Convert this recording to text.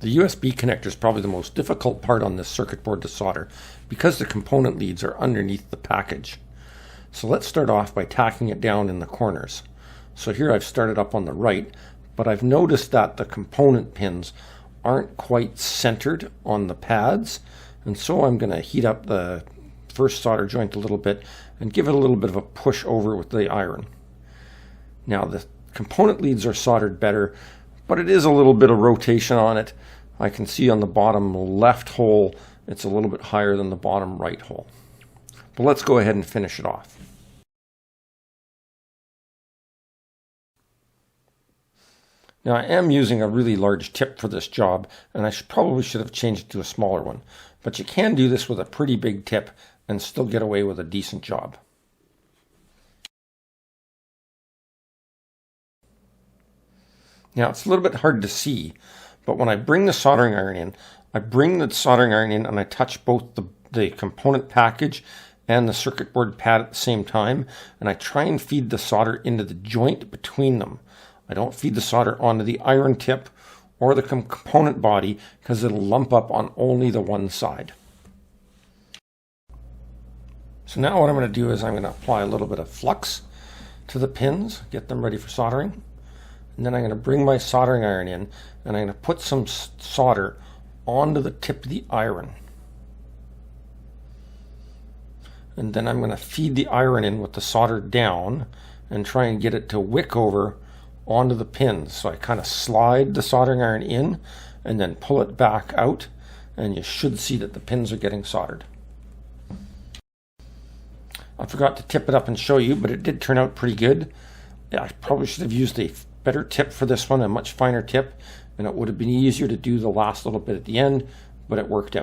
The USB connector is probably the most difficult part on this circuit board to solder because the component leads are underneath the package. So let's start off by tacking it down in the corners. So here I've started up on the right, but I've noticed that the component pins aren't quite centered on the pads, and so I'm going to heat up the first solder joint a little bit and give it a little bit of a push over with the iron. Now the component leads are soldered better, but it is a little bit of rotation on it. I can see on the bottom left hole it's a little bit higher than the bottom right hole. But let's go ahead and finish it off. Now I am using a really large tip for this job, and I probably should have changed it to a smaller one. But you can do this with a pretty big tip and still get away with a decent job. Now it's a little bit hard to see, but when I bring the soldering iron in, I bring the soldering iron in and I touch both the component package and the circuit board pad at the same time, and I try and feed the solder into the joint between them. I don't feed the solder onto the iron tip or the component body because it'll lump up on only the one side. So now what I'm going to do is I'm going to apply a little bit of flux to the pins, get them ready for soldering. And then I'm going to bring my soldering iron in and I'm going to put some solder onto the tip of the iron. And then I'm going to feed the iron in with the solder down and try and get it to wick over onto the pins. So I kind of slide the soldering iron in and then pull it back out, and you should see that the pins are getting soldered. I forgot to tip it up and show you, but it did turn out pretty good. I probably should have used a better tip for this one, a much finer tip, and it would have been easier to do the last little bit at the end, but it worked out.